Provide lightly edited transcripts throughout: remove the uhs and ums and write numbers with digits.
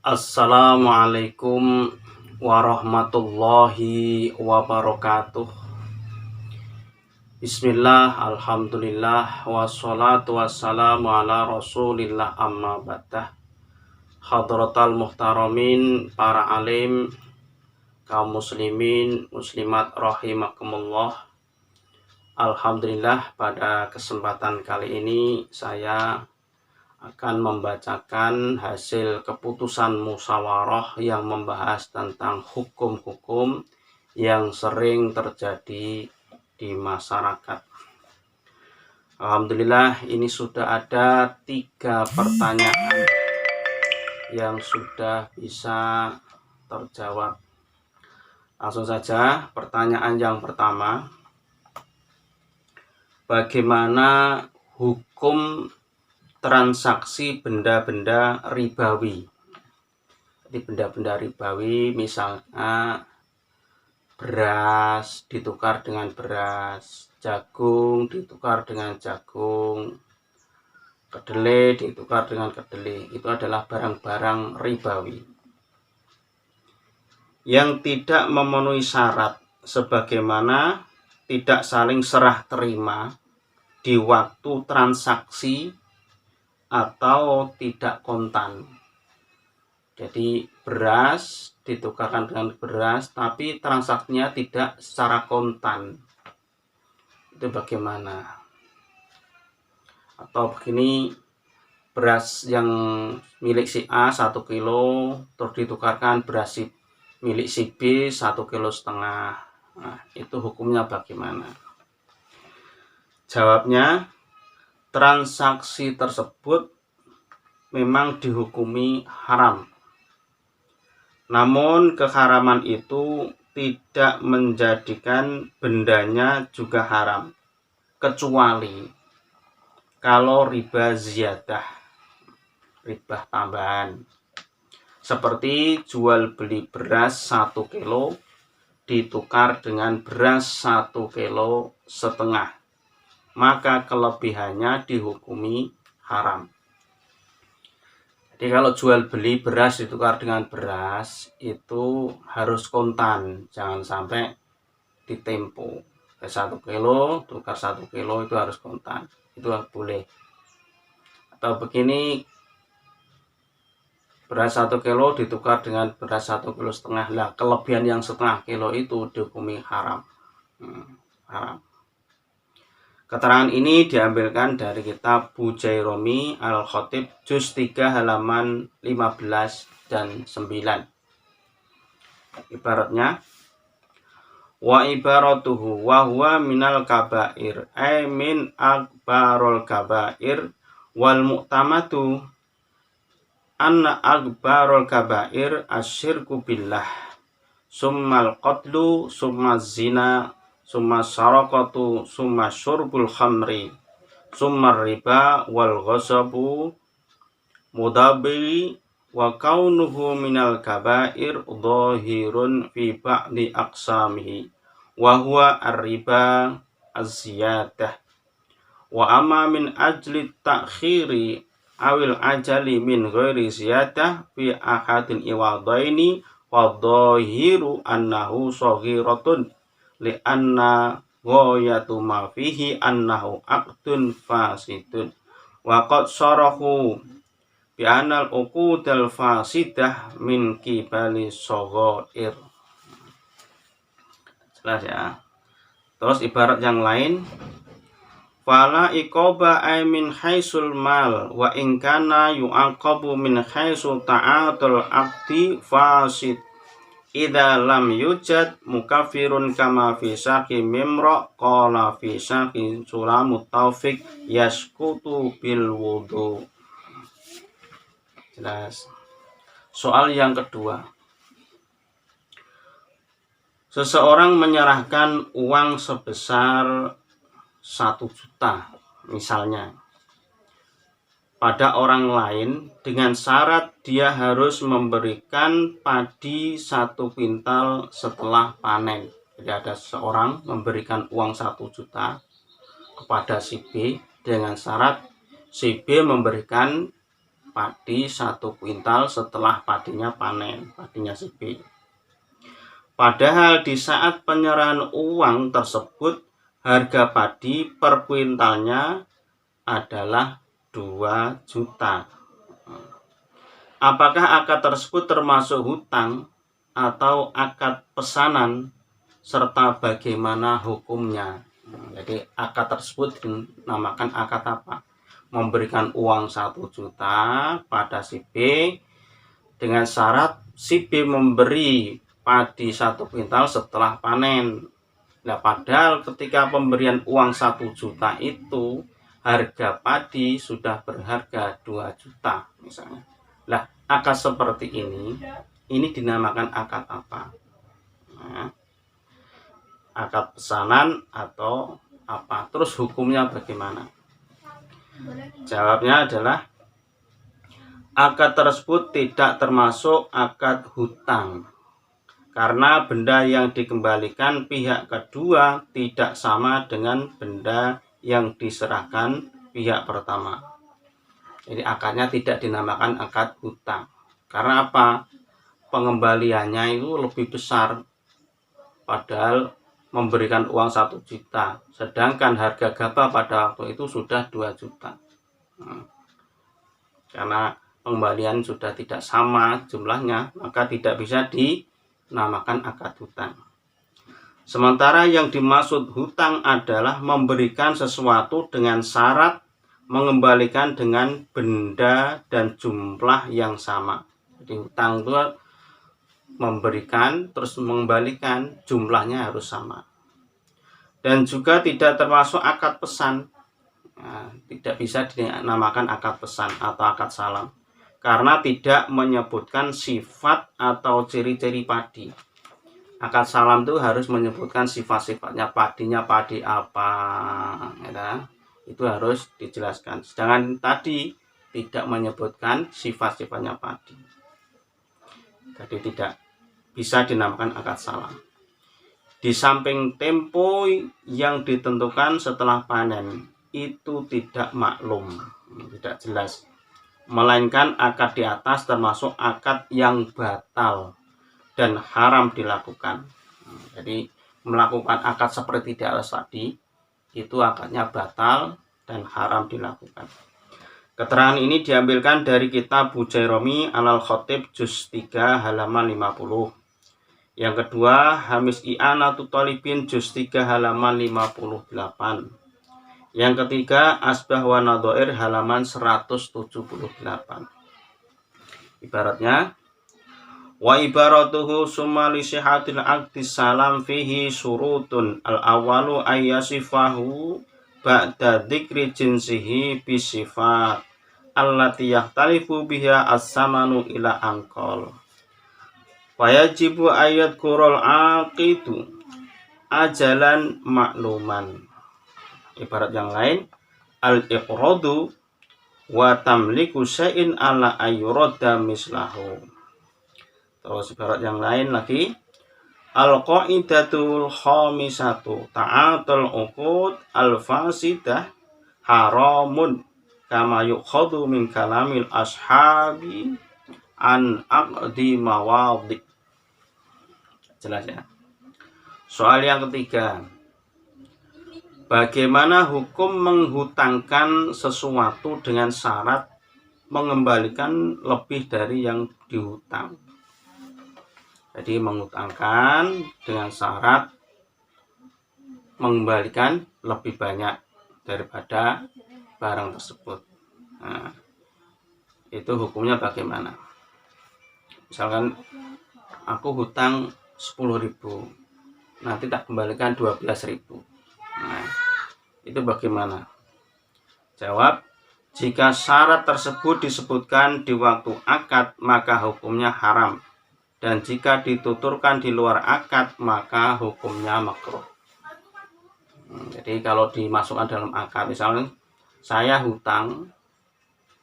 Assalamualaikum warahmatullahi wabarakatuh. Bismillah, alhamdulillah, wassalatu wassalamu ala rasulillah amma ba'dah. Hadratal muhtaramin, para alim, kaum muslimin, muslimat rahimakumullah. Alhamdulillah, pada kesempatan kali ini saya akan membacakan hasil keputusan musyawarah yang membahas tentang hukum-hukum yang sering terjadi di masyarakat. Alhamdulillah, ini sudah ada 3 pertanyaan yang sudah bisa terjawab. Langsung saja, pertanyaan yang pertama, bagaimana hukum transaksi benda-benda ribawi? Jadi benda-benda ribawi misalnya beras ditukar dengan beras, jagung ditukar dengan jagung, kedelai ditukar dengan kedelai. Itu adalah barang-barang ribawi yang tidak memenuhi syarat, sebagaimana tidak saling serah terima di waktu transaksi atau tidak kontan. Jadi beras ditukarkan dengan beras tapi transaksinya tidak secara kontan. Itu bagaimana? Atau begini, beras yang milik si A 1 kilo terus ditukarkan beras milik si B 1,5 kilo. Nah, itu hukumnya bagaimana? Jawabnya, transaksi tersebut memang dihukumi haram. Namun keharaman itu tidak menjadikan bendanya juga haram, kecuali kalau riba ziyadah, riba tambahan. Seperti jual beli beras 1 kilo ditukar dengan beras 1,5 kilo, maka kelebihannya dihukumi haram. Jadi kalau jual beli beras ditukar dengan beras itu harus kontan, jangan sampai ditempo. 1 kilo tukar 1 kilo itu harus kontan, itu boleh. Atau begini, beras 1 kilo ditukar dengan beras 1,5 kilo. Lah, kelebihan yang 1,5 kilo itu dihukumi haram. Haram. Keterangan ini diambilkan dari kitab Bujairomi Al-Khatib juz 3 halaman 15 dan 9. Ibaratnya, wa ibaratuhu wa huwa minal kabair ay min akbarul kabair wal mu'tamatu anna akbarul kabair asyirku billah summal qatlu summa zina summa sarakatu summa syurbul khamri summa riba wal ghasabu mudabbiri wa kaunuhu minal kabair dhahirun fi ba'di aqsamihi wa huwa ar-riba az-ziyadah wa amma min ajli ta'khiri awil ajali min ghairi ziyadah fi ahadin iwadaini wa dhahiru annahu saghiratun li'anna ghayatu ma fihi annahu aqdun fasidun wa qad sarahu bi anal uqudal fasidah min kibali saghair. Jelas ya. Terus ibarat yang lain, fala iqaba ay min haisul mal wa in kana yu'aqabu min haisu ta'atul aqdi fasid idza lam yujad mukafirun kama fi syarhi mimra qala fi syarhi sulamut taufiq yaskutu bil wudu. Jelas. Soal yang kedua, seseorang menyerahkan uang sebesar 1 juta misalnya pada orang lain dengan syarat dia harus memberikan padi 1 kuintal setelah panen. Jadi ada seorang memberikan uang 1 juta kepada si B dengan syarat si B memberikan padi 1 kuintal setelah padinya panen, padinya si B. Padahal di saat penyerahan uang tersebut harga padi per kuintalnya adalah 2 juta. Apakah akad tersebut termasuk hutang atau akad pesanan serta bagaimana hukumnya? Jadi akad tersebut dinamakan akad apa? Memberikan uang 1 juta pada si B dengan syarat si B memberi padi 1 kuintal setelah panen. Nah, padahal ketika pemberian uang 1 juta itu harga padi sudah berharga 2 juta misalnya. Nah, akad seperti ini dinamakan akad apa? Nah, akad pesanan atau apa? Terus hukumnya bagaimana? Jawabnya adalah akad tersebut tidak termasuk akad hutang. Karena benda yang dikembalikan pihak kedua tidak sama dengan benda yang diserahkan pihak pertama. Jadi akadnya tidak dinamakan akad hutang. Karena apa? Pengembaliannya itu lebih besar. Padahal memberikan uang 1 juta. Sedangkan harga gabah pada waktu itu sudah 2 juta. Karena pengembalian sudah tidak sama jumlahnya, maka tidak bisa dinamakan akad hutang. Sementara yang dimaksud hutang adalah memberikan sesuatu dengan syarat mengembalikan dengan benda dan jumlah yang sama. Jadi hutang itu memberikan terus mengembalikan, jumlahnya harus sama. Dan juga tidak termasuk akad pesan. Nah, tidak bisa dinamakan akad pesan atau akad salam karena tidak menyebutkan sifat atau ciri-ciri padi. Akad salam itu harus menyebutkan sifat-sifatnya, padinya padi apa, ya, itu harus dijelaskan. Sedangkan tadi tidak menyebutkan sifat-sifatnya padi, jadi tidak bisa dinamakan akad salam. Di samping tempo yang ditentukan setelah panen itu tidak maklum, tidak jelas, melainkan akad di atas termasuk akad yang batal dan haram dilakukan. Jadi melakukan akad seperti di atas tadi itu akadnya batal dan haram dilakukan. Keterangan ini diambilkan dari kitab Bujairomi Alal Khotib juz 3 halaman 50. Yang kedua, Hamis I'anatut Thalibin juz 3 halaman 58. Yang ketiga, Asbah wa Nadhair halaman 178. Ibaratnya, wa ibaratuhu summa li sihhatil aqdi salam fihi surutun al-awwalu ayyasifahu ba'da dzikri jinsihi bi sifat allati yahtalifu biha as-samanu ila anqal. Wayajibu ayat kurul aqidu ajalan makluman. Ibarat yang lain, al-iqradu wa tamliku syai'in ala ayyurada mislahu. Terus ibarat yang lain lagi, al-qaidatul khamisatu ta'atul uqud al-fasidah haramun kama yukhadu min kalamil ashabi an aqdi mawadhi. Jelas ya. Soal yang ketiga, bagaimana hukum menghutangkan sesuatu dengan syarat mengembalikan lebih dari yang dihutang? Jadi menghutangkan dengan syarat mengembalikan lebih banyak daripada barang tersebut. Nah, itu hukumnya bagaimana? Misalkan aku hutang 10.000, nanti tak kembalikan 12.000. Nah, itu bagaimana? Jawab, jika syarat tersebut disebutkan di waktu akad maka hukumnya haram, dan jika dituturkan di luar akad maka hukumnya makruh. Jadi kalau dimasukkan dalam akad, misalnya saya hutang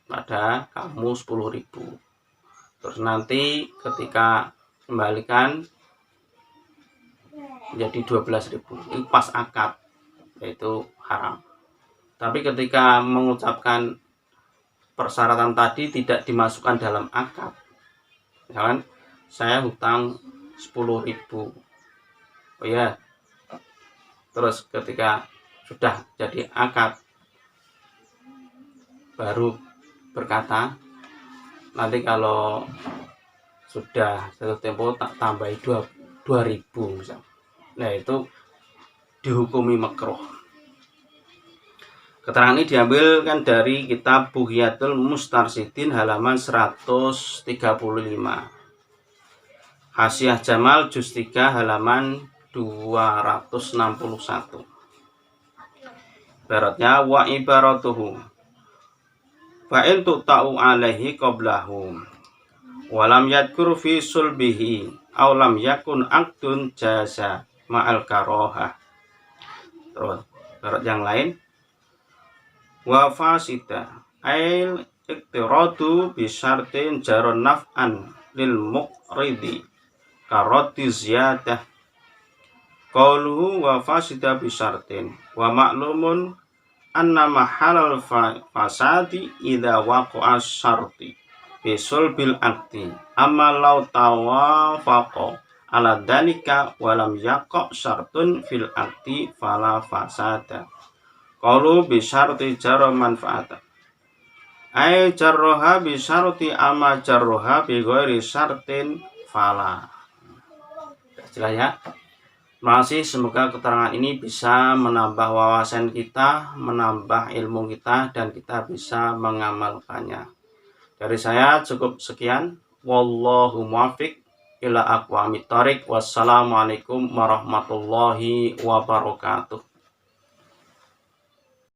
pada kamu 10.000, terus nanti ketika kembalikan menjadi 12.000, itu pas akad, yaitu haram. Tapi ketika mengucapkan persyaratan tadi tidak dimasukkan dalam akad. Misalkan saya hutang 10.000. Oh ya. Terus ketika sudah jadi akad baru berkata, nanti kalau sudah jatuh tempo tak tambahi 2.000 misal. Nah, itu dihukumi makruh. Keterangan ini diambilkan dari kitab Bughiyatul Mustarsyidin halaman 135. Hasyiah Jamal juz 3 halaman 261. Ibaratnya wa ibaratuhu fa in tu'ta'u alaihi qablahu walam yadkur fi sulbihi aw lam yakun aqdun jaza ma'al karohah. Terus ibarat yang lain wa fasida ail iktiradu bisyartin jaron naf'an lil muqridi karoti ziyadah qauluhu wa fasida bisyartin wa ma'lumun anna mahalal fasadi idha waqa'a syarti bisul bil akti amma law tawafaqa ala dalika walam yaqa syartun fil akti fala fasada. Qalu bi syarti jarra manfaata ay jarroha bi syarti amma jarroha bi ghairi syartin fala. Jelas ya. Terima kasih, semoga keterangan ini bisa menambah wawasan kita, menambah ilmu kita, dan kita bisa mengamalkannya. Dari saya cukup sekian. Wallahu muwaffiq ila aqwamit thoriq. Wassalamualaikum warahmatullahi wabarakatuh.